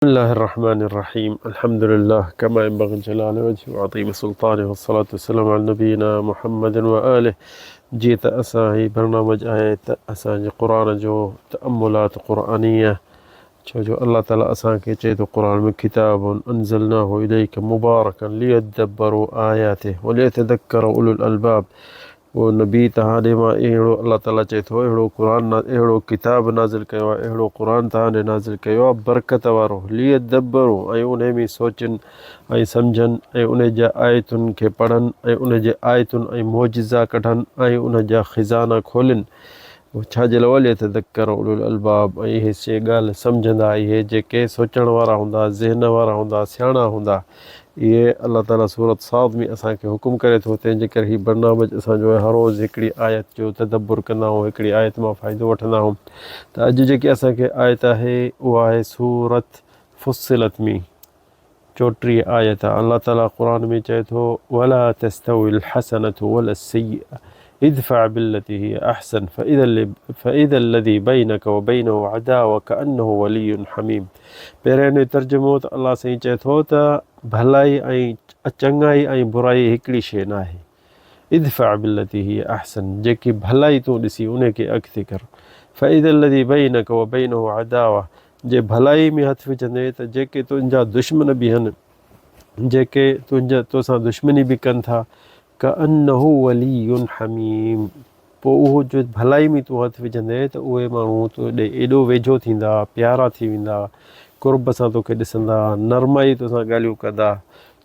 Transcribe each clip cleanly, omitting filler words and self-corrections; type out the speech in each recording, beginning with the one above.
بسم الله الرحمن الرحيم. الحمد لله كما ينبغي جلال وجهه وعظيم سلطانه والصلاة والسلام على نبينا محمد وآله. جيت أساهي برنامج آيات أساهي قرآن جو تأملات قرآنية جو الله تعالى أساهي جيت قرآن من كتاب أنزلناه إليك مباركا ليدبروا آياته وليتذكروا أولو الألباب. वो नबी तहां मां अहिड़ो अल्लाह ताला चए थो अहिड़ो क़ुरान अहिड़ो किताब नाज़िल कयो आहे, अहिड़ो क़ुरान तहां नाज़िल कयो आहे बरकत वारो लियदब्बरू ऐं उन में सोचनि ऐं सम्झनि ऐं उन जा आयतुनि खे पढ़नि ऐं उन जे आयतुनि ऐं मौजिज़ा कढनि ऐं उन जा ख़ज़ाना खोलनि। छाजे लाइ लियतज़क्कर उलुल अलबाब, ऐं इहे शइ ॻाल्हि सम्झंदा इहे जेके सोचण वारा हूंदा, ज़हन वारा हूंदा, सियाणा हूंदा। ये अल्लाह ताला सूरत साद में असांखे हुकुम करे थो, तंहिंजे करे हीउ बरनामज असांजो हर रोज़ हिकिड़ी आयत जो तदब्बुर कंदा आहियूं, हिकिड़ी आयत मां फ़ाइदो वठंदा आहियूं। त अॼु जेकी असांखे आयत आहे उहा आहे सूरत फुस्सिलत में 34 आयत आहे। अल्लाह ताला क़ुरान में चए थो वला तस्तविल हसनतु वला सय्यअ इदफ़अ बिल्लती हिय अहसन फ़इज़ा लज़ी बैनक व बैनहु अदावा कअन्नहु वलियुन हमीम। पहिरियों हिन तर्जुमो त अल्लाह साईं चए थो त भलाई ऐं चङाई ऐं बुराई हिकिड़ी शइ न आहे। इदफ़अ बिल्लती हिय अहसन, जेकी भलाई तूं ॾिसी उन खे अॻिते कर। फ़इज़ा लज़ी बैनक व बैनहु अदावा, जे भलाई में हथु विझंदे त जेके तुंहिंजा दुश्मन बि आहिनि, जेके तोसां दुश्मनी बि कनि था, कअन्नहु वलियुन हमीम, पोइ उहो जो भलाई में तूं हथु विझंदे त उहे माण्हू तो ॾे एॾो वेझो थींदा, प्यारा थी वेंदा, कुर्ब सां तोखे ॾिसंदा, नरमाई तोसां ॻाल्हियूं कंदा।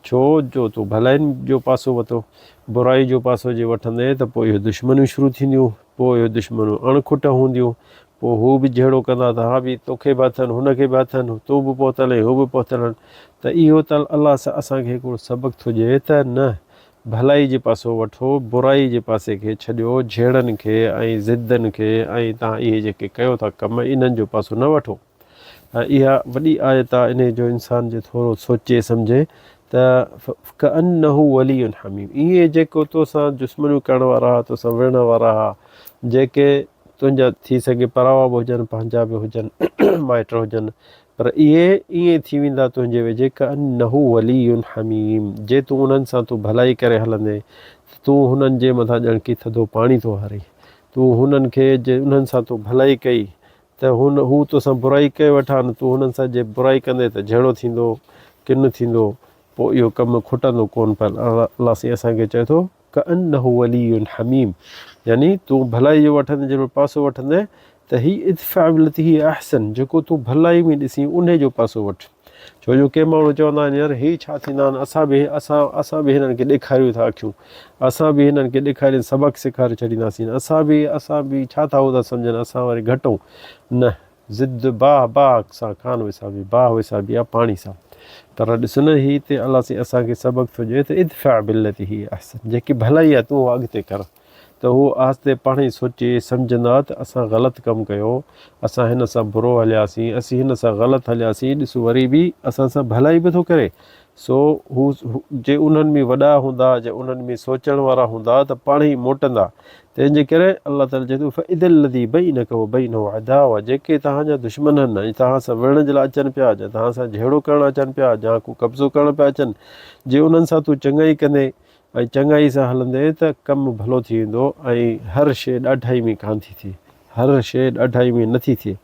छो जो तूं भलाइनि जो पासो वरितो, बुराई जो पासो जे वठंदे त पोइ इहो दुश्मनियूं शुरू थींदियूं, पोइ इहो दुश्मनियूं अणखुट हूंदियूं, पोइ हू बि जहिड़ो कंदा त हा बि तोखे बि अथनि, हुनखे बि अथनि, तूं बि पहुतल ऐं हू बि पहुतल आहिनि। त इहो त अलाह सां असांखे हिकिड़ो सबक़ु थो ॾिए त न, भलाई जे पासो वठो, बुराई जे पासे खे छॾियो, झेड़नि खे ऐं ज़िदनि खे ऐं तव्हां इहे जेके कयो था कम, इन्हनि जो पासो न वठो। इहा वॾी आयत आहे, इन जो इंसान जे थोरो सोचे सम्झे त कअन्नहु वलियुन हमीम, इहे जेको तोसां दुश्मनियूं करण वारा हुआ, तोसां विढ़ण वारा हुआ, जेके तुंहिंजा थी सघे परावा बि हुजनि, पंहिंजा बि हुजनि, माइट हुजनि, पर इहे ईअं थी वेंदा तुंहिंजे वेझे कअन्नहु वलियुन हमीम। जे तूं उन्हनि सां तूं भलाई करे हलंदे, तूं हुननि जे मथां ॼण की थधो पाणी थो हरे। तूं हुननि खे जे उन्हनि सां तूं भलाई कई त हू तोसां बुराई कयो वेठा आहिनि, तूं हुननि सां जे बुराई कंदे त जहिड़ो थींदो, किन थींदो, पोइ इहो कमु खुटंदो कोन। पर अल्लाह साईं असांखे चए थो कअन्नहु वलियुन हमीम, यानी तूं भलाई जो वठंदे, जहिड़ो पासो वठंदे त ही इदफ़अ बिल्लती हिय अहसन, जेको तूं भलाई में ॾिसी उन जो पासो वठि। छो जो के माण्हू चवंदा आहिनि यार ही छा थींदा आहिनि, असां बि हिननि खे ॾेखारियूं था अखियूं, असां बि हिननि खे ॾेखारे सबक़ु सेखारे छॾींदासीं, असां बि छा था उहो था सम्झनि, असां वरी घटि न। ज़िद बाह सां कान विसाबी, बाह विसाबी आहे पाणी सां। पर ॾिस न, ही हिते अलाह साईं असांखे सबक़ु थो ॾिए त इदफ़अ बिल्लती हिय अहसन, जेकी भलाई आहे तूं अॻिते कर। त हू आस्ते पाण ई सोचे सम्झंदा त असां ग़लति कमु कयो, असां हिन सां बुरो हलियासीं, असीं हिन सां ग़लति हलियासीं, ॾिसो वरी बि असां सां भलाई बि थो करे। सो हू जे उन्हनि में वॾा हूंदा, जे उन्हनि में सोचण वारा हूंदा त पाण ई मोटंदा। तंहिंजे करे अल्लाह ताला चए थो फ़इज़ा लज़ी बैनक व बैनहु अदावा, जेके तव्हांजा दुश्मन आहिनि, तव्हां सां विढ़ण जे लाइ अचनि पिया, या तव्हां सां जहिड़ो करणु अचनि पिया, या को कब्ज़ो करणु पिया अचनि, जे उन्हनि सां तूं चङाई कंदे ऐं चङाई सां हलंदे त कमु भलो थी वेंदो, ऐं हर शइ ॾाढाई में कान थी थिए, हर शइ ॾाढाई में नथी थिए।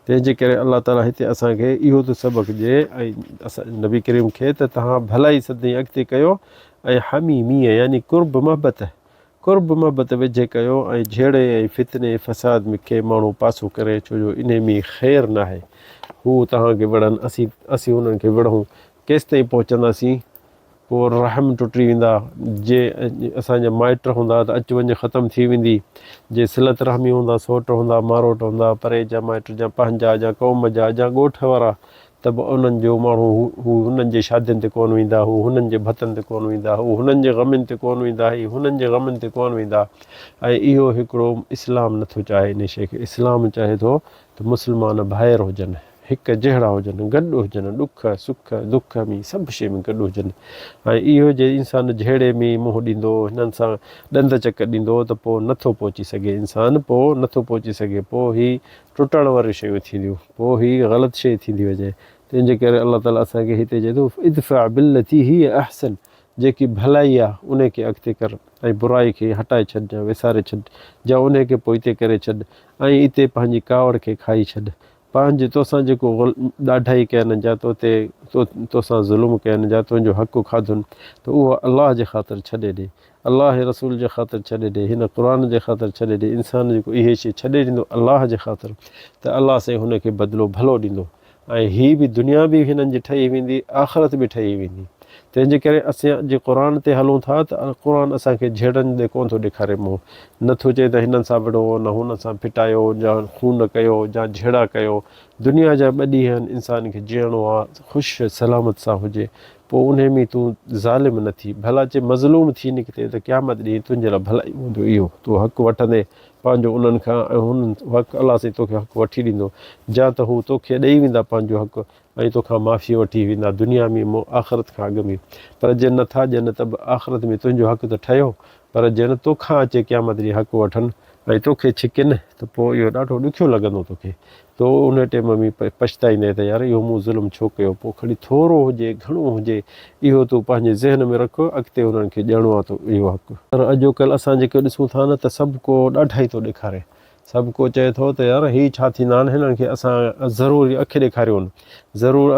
तंहिंजे करे अल्लाह ताला हिते असांखे इहो त सबक़ु ॾिए ऐं असां नबी करीम खे त तव्हां भलाई सदाईं अॻिते कयो, ऐं हमीमीअ यानी कुर्ब मोहबत वेझे कयो, ऐं झेड़े ऐं फितने फ़साद में के माण्हू पासो करे, छो जो इन में ख़ैरु न आहे। हू तव्हांखे विढ़नि, असीं हुननि खे विढ़ूं, केसि ताईं पहुचंदासीं, पोइ रहम टुटी वेंदा। जे असांजा माइट हूंदा त अचु वञु ख़तमु थी वेंदी, जे सिलत रहमी हूंदा, सोट हूंदा, मारोट हूंदा, परे जा माइट, जा पंहिंजा, जा क़ौम जा, जा ॻोठ वारा, त बि उन्हनि जो माण्हू हू हुननि जे शादियुनि ते कोन वेंदा, हू हुननि जे भतनि ते कोन वेंदा, हू हुननि जे ग़मनि ते कोन वेंदा, ही हुननि जे ग़मनि ते कोन वेंदा। ऐं इहो हिकिड़ो इस्लाम नथो चाहे इन शइ खे। इस्लाम चाहे थो त मुस्लमान भाइर हुजनि, हिकु जहिड़ा हुजनि, गॾु हुजनि, ॾुख सुख दुख में सभु शइ में गॾु हुजनि। ऐं इहो जे इंसानु जहिड़े में मुंहुं ॾींदो, हिननि सां ॾंद चक ॾींदो, त पोइ नथो पहुची सघे इंसानु, पोइ नथो पहुची सघे, पोइ ही टुटण वारियूं शयूं थींदियूं, पोइ ही ग़लति शइ थींदी वञे। तंहिंजे करे अलाह ताला असांखे हिते चए थो इदफ़ा बिल्लती हीअ अहसन, जेकी भलाई आहे उन खे अॻिते कर ऐं बुराई खे हटाए छॾ या विसारे छॾ या उन खे पोइते करे छॾ ऐं हिते पंहिंजी कावड़ खे खाई छॾ। पंहिंजे तोसां जेको ॾाढाई कयनि या तोसां ज़ुल्म कयनि या तुंहिंजो हक़ु खाधुनि त उहो अलाह जे ख़ातिर छॾे ॾे, अलाह रसूल जे ख़ातिर छॾे ॾे, हिन क़ुर जे ख़ातिर छॾे ॾे। इंसान जेको इहे शइ छॾे ॾींदो अलाह जे ख़ातिर त अलाह साईं हुनखे बदिलो भलो ॾींदो ऐं हीअ बि दुनिया बि हिननि जी ठही वेंदी, आख़िरत बि ठही वेंदी। तंहिंजे करे असां जे क़ुर ते हलूं था त क़ुर असांखे झेड़नि ॾे कोन थो ॾेखारे मुंहुं, नथो चए त हिननि सां विढ़ो न हुन सां फिटायो या खून कयो या झेड़ा कयो। दुनिया जा 2 ॾींहं आहिनि, इंसान खे जीअणो आहे ख़ुशि सलामत सां हुजे, पोइ उन में तूं ज़ालिम न थी, भला चे मज़लूम थी निकिते त क़यामत ॾींहुं तुंहिंजे लाइ भलाई हूंदो। इहो तूं हक़ु वठंदे पंहिंजो उन्हनि खां ऐं हुननि हक़ु अलाह साईं तोखे हक़ु वठी ॾींदो, या त हू तोखे ॾेई वेंदा पंहिंजो हक़ु ऐं तोखां माफ़ी वठी वेंदा दुनिया में आख़िरत खां अॻु में। पर जे नथा ॾियनि त बि आख़िरत में तुंहिंजो हक़ु त ठहियो, पर जे न तोखां अचे क़यामत ॾींहुं हक़ु वठनि ऐं तोखे छिकिन त पोइ इहो ॾाढो ॾुखियो लॻंदो तोखे। तो उन टाइम में पछताईंदे त यार इहो मूं ज़ुल्म छो कयो। पोइ खणी थोरो हुजे घणो हुजे इहो तूं पंहिंजे ज़हन में रख, अॻिते उन्हनि खे ॾियणो आहे तो इहो हक़ु। पर अॼुकल्ह असां जेके ॾिसूं था न त सभु को ॾाढाई थो ॾेखारे, सभु को चए थो त यार हीअ छा थींदा आहिनि, हिननि खे असां ज़रूरु अखि ॾेखारियूं, ज़रूरु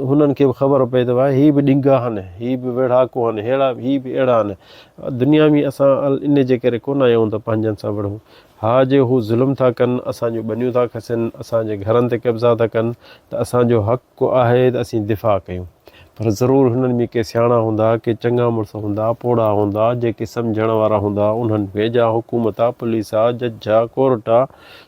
हुननि खे बि ख़बर पए त भाई हीअ बि ॾींगा आहिनि, हीअ बि वेढ़ाको आहिनि, हीअ बि अहिड़ा आहिनि। दुनिया में असां इन जे करे कोन आहियूं त पंहिंजनि सां विढ़ूं। हा जे हू ज़ुल्म था कनि, असांजूं ॿनियूं था खसनि, असांजे घरनि ते कब्ज़ा था कनि त असांजो हक़ु आहे त असीं दिफ़ा कयूं। पर ज़रूरु हुननि में के सियाणा हूंदा, के चङा मुड़ुस हूंदा, पोड़ा हूंदा, जेके सम्झण वारा हूंदा, उन्हनि वेझा हुकूमत आहे, पुलिस आहे, जज आहे, कोर्ट आहे,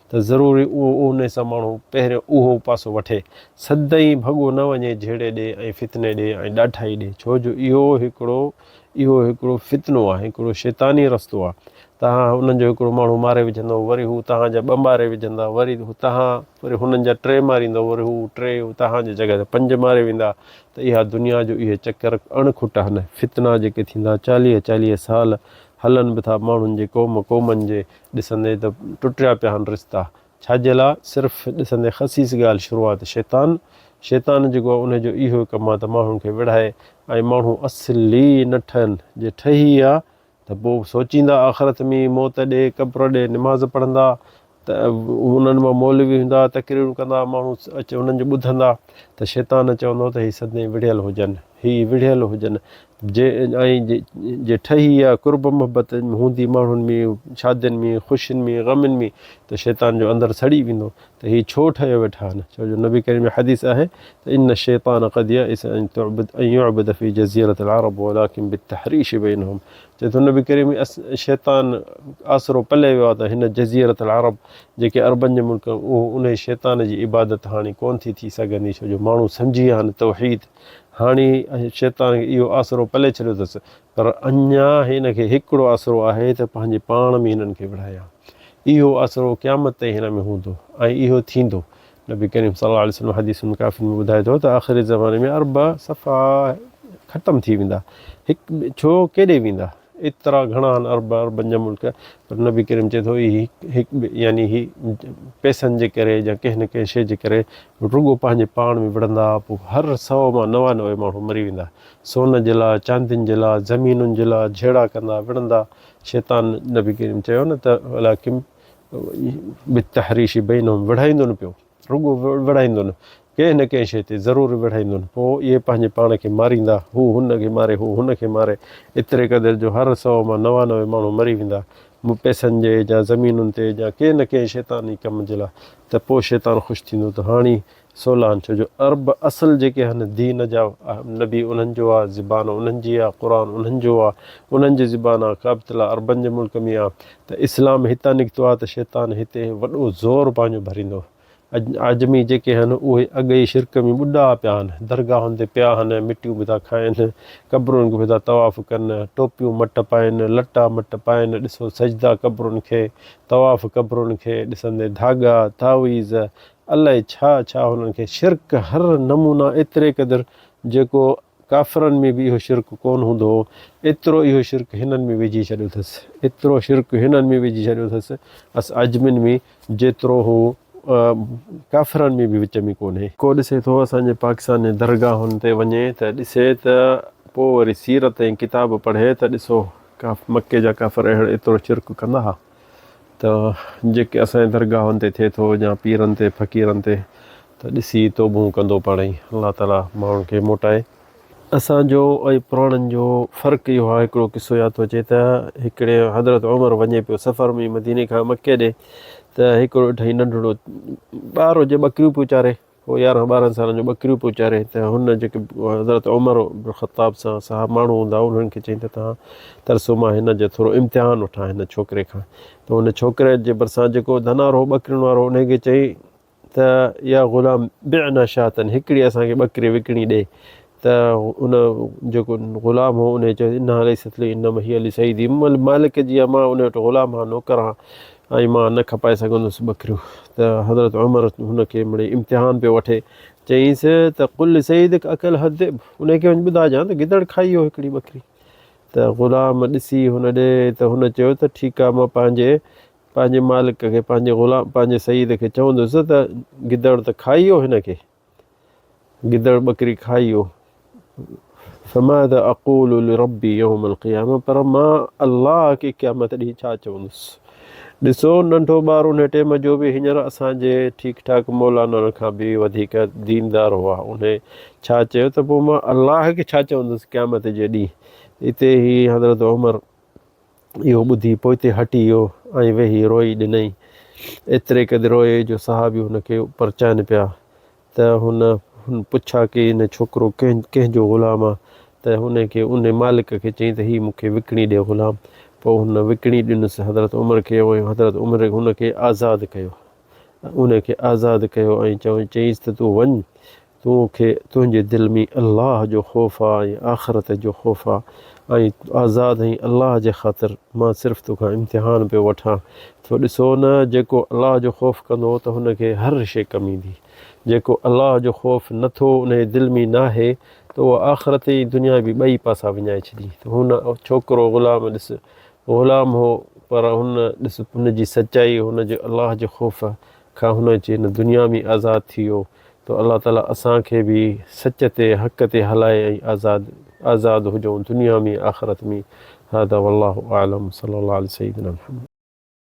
त ज़रूरी उहो उन सां माण्हू पहिरियों उहो पासो वठे, सदाईं भॻो न वञे झेड़े ॾे ऐं फितने ॾे ऐं ॾाढाई ॾे। छो जो इहो हिकिड़ो फितनो आहे, हिकिड़ो शैतानी रस्तो आहे। तव्हां हुननि जो हिकिड़ो माण्हू मारे विझंदो, वरी हू तव्हांजा 2 मारे विझंदा, वरी वरी हुननि जा 3 मारींदो, वरी हू 3 तव्हांजी जॻह ते 5 मारे वेंदा। त इहा दुनिया जो इहे चकर अणखुटा आहिनि, फितना जेके थींदा 40-40 साल हलनि बि था माण्हुनि जे क़ौमनि जे, ॾिसंदे त टुटिया पिया आहिनि रिश्ता। छाजे लाइ? सिर्फ़ु ॾिसंदे ख़सीस ॻाल्हि शुरूआति शैतान जेको आहे उनजो इहो कमु आहे त माण्हुनि खे विढ़ाए ऐं माण्हू असली न ठहनि। जे ठही आहे त पोइ सोचींदा आख़िरत में मौत ॾे, क़ब्र ॾे, निमाज़ पढ़ंदा, त उन्हनि मां मौलवी हूंदा, तक़रीरूं कंदा, माण्हू अचे उन्हनि जो ॿुधंदा त शैतान चवंदो त हीअ सदाईं विढ़ियल हुजनि, जे ठही आहे कुर्ब मोहबत हूंदी माण्हुनि में, शादियुनि में, ख़ुशियुनि में, ग़मनि में, त शैतान जो अंदरि सड़ी वेंदो त हीअ छो ठहियो वेठा आहिनि। छो जो नबी करीम में हदीस आहे त इन शैतान क़द यअस अन युअबद फी जज़ीरत अल-अरब वलाकिन बित्तहरीश बैनहुम। चए थो नबी करीम में शैतान आसरो पले वियो आहे त हिन जज़ीरत अल-अरब जेके अरबनि जे मुल्क उन शैतान जी इबादत हाणे कोन थी सघंदी। छो जो माण्हू सम्झी विया आहिनि तौहीद, हाणे शैतान इहो आसरो पले छॾियो अथसि। पर अञा हिन खे हिकिड़ो आसरो आहे त पंहिंजे पाण में हिननि खे विढ़ाया, इहो आसरो क़यामत ताईं हिन में हूंदो ऐं इहो थींदो। नबी करीम सल्लल्लाहु अलैहि वसल्लम हदीसुनि काफ़ियुनि में ॿुधाए थो त आख़िरी ज़माने में अरब सफ़ा ख़तमु थी वेंदा। छो केॾे वेंदा, एतिरा घणा आहिनि अरबनि जा मुल्क, पर नबी करीम चए थो यानी ही पैसनि जे करे या कंहिं न कंहिं शइ जे करे रुॻो पंहिंजे पाण में विढ़ंदा। पोइ हर 100 मां 99 माण्हू मरी वेंदा, सोन जे लाइ, चांदियुनि जे लाइ, ज़मीनुनि जे लाइ झेड़ा कंदा, विढ़ंदा। शैतान नबी करीम चयो न त वलाकिन बित्तहरीश बैनहुम, विढ़ाईंदो न पियो, रुॻो विढ़ाईंदो न, कंहिं न कंहिं शइ ते ज़रूरु विढ़ाईंदो न। पोइ इहे पंहिंजे पाण खे मारींदा, हू हुनखे मारे, हू हुनखे मारे, एतिरे क़दुरु जो हर 100 मां 99 माण्हू मरी वेंदा पैसनि जे या ज़मीनुनि ते या कंहिं न कंहिं शैतानी कम जे लाइ। त पोइ शैतान ख़ुशि थींदो त हाणे सोलान। छो जो अरब असुल जेके आहिनि दीन जा नबी उन्हनि जो आहे, ज़बान उन्हनि जी आहे, क़ुर उन्हनि जो आहे, उन्हनि जी ज़बान आहे, काबितला अरबनि जे मुल्क में आहे। त इस्लाम हितां निकितो आहे त शैतान हिते वॾो ज़ोर पंहिंजो भरींदो। आजमी जेके आहिनि उहे अॻे ई शिरक में ॿुॾा पिया आहिनि, दरगाहुनि ते पिया आहिनि, मिटियूं बि था खाइनि, क़ब्रुनि खे बि था तवाफ़ कनि, टोपियूं मट पाइनि, लटा मट पाइनि, ॾिसो सजदा क़ब्रुनि खे, तवाफ़ क़ब्रुनि खे, ॾिसंदे धागा, तावीज़, अलाए छा छा हुननि खे शिरक हर नमूना एतिरे क़दुरु जेको काफ़िरनि में बि इहो शिरक कोन हूंदो हो, एतिरो इहो शिरक हिननि में विझी छॾियो अथसि, एतिरो शिरक हिननि में विझी छॾियो अथसि। आजमियुनि में जेतिरो हू काफ़िरनि में बि विच में कोन्हे। को ॾिसे थो असांजे पाकिस्तान जे दरगाहुनि ते वञे त ॾिसे त पोइ वरी सीरत ऐं किताब पढ़े त ॾिसो मके जा काफ़िर एतिरो शिरक कंदा हुआ। त जेके असांजे दरगाहुनि ते थिए थो या पीरनि ते फ़क़ीरनि ते त ॾिसी तौबूं कंदो पाणई। अलाह ताला माण्हुनि खे मोटाए। असांजो ऐं पुराणनि जो फ़र्क़ु इहो आहे, हिकिड़ो किसो यादि थो अचे त हिकिड़े हज़रत उमर वञे पियो सफ़र में मदीने खां मके ॾे, त हिकिड़ो ठही नंढिड़ो ॿार हुजे ॿकरियूं पियो चारे, पोइ 11-12 सालनि जो ॿकरियूं पियो चारे। त हुन जेके हज़रत उमर ख़त्ताब सां साहब माण्हू हूंदा उन्हनि खे चईं त तव्हां तरसो मां हिन जो थोरो इम्तिहान वठां हिन छोकिरे खां। त हुन छोकिरे जे भरिसां जेको धनारो ॿकरियुनि वारो उनखे चई त या ग़ुलाम बिअना शातन, हिकिड़ी असांखे ॿकरी विकिणी ॾे। त उन जेको ग़ुलाम हो उन चयो इना लैसत ली इन्नमा हिय ली सईदी, मालिक जी मां उन वटि ग़ुलाम आहियां, नौकर आहियां, ऐं मां न खपाए सघंदुसि ॿकरियूं। त हज़रत उमर हुनखे मिड़ई इम्तिहान पियो वठे, चईंसि त कुल सईद अकल हद उनखे वञी ॿुधाइजां त गिदड़ खाई वियो हिकिड़ी ॿकरी। त ग़ुलाम ॾिसी हुन ॾे त हुन चयो त ठीकु आहे, मां पंहिंजे मालिक खे पंहिंजे सईद खे चवंदुसि त गिदड़ त खाई वियो हिनखे, गिदड़ ॿकरी खाई वियो। फमादा अक़ूलु लिरब्बी यौमल क़ियामा, पर मां अलाह खे क़यामत ॾींहुं छा चवंदुसि। ॾिसो नंढो ॿार उन टाइम जो बि हींअर असांजे ठीकु ठाकु मौलाना खां बि वधीक दीनदार हुआ। उन छा चयो त पोइ मां अलाह खे छा चवंदुसि क़यामत जे ॾींहुं। हिते ई हज़रत उमर इहो ॿुधी पोइ हिते हटी वियो ऐं वेही रोई ॾिनई। एतिरे क़दुरु रोए जो साहबी हुनखे परचाइनि पिया। त हुन पुछा की हिन छोकिरो कंहिंजो ग़ुलाम आहे, त हुनखे उन मालिक खे चई त हीअ मूंखे विकिणी ॾियो ग़ुलाम। पोइ हुन विकिणी ॾिनसि हज़रत उमर खे, ऐं हज़रत उमर हुनखे आज़ादु कयो, उनखे आज़ादु कयो ऐं चईंसि त तूं वञ, तुंहिंजे दिलि में अलाह जो ख़ौफ़ आहे ऐं आख़िरत जो ख़ौफ़ आहे, ऐं आज़ादु ऐं अलाह जे ख़ातिर मां सिर्फ़ु तोखां इम्तिहान पियो वठां। तो ॾिसो न, जेको अलाह जो ख़ौफ़ कंदो त हुनखे हर शइ कमु ईंदी। जेको अलाह जो ख़ौफ़ नथो उन जे दिलि में नाहे त उहो आख़िरत ऐं दुनिया बि ॿई पासा विञाए छॾी। त हुन छोकिरो ग़ुलाम ॾिस ग़ुलाम हो, पर हुन ॾिस हुनजी सचाई, हुनजे अलाह जे ख़ौफ़ खां हुन जे हिन दुनिया में आज़ादु थी वियो। त अलाह ताला असांखे बि सच ते हक़ ते हलाए ऐं आज़ादु हुजूं दुनिया में आख़िरत में। हादा वल्लाहु आलम सल्लल्लाहु अलैहि सय्यिदना मुहम्मद।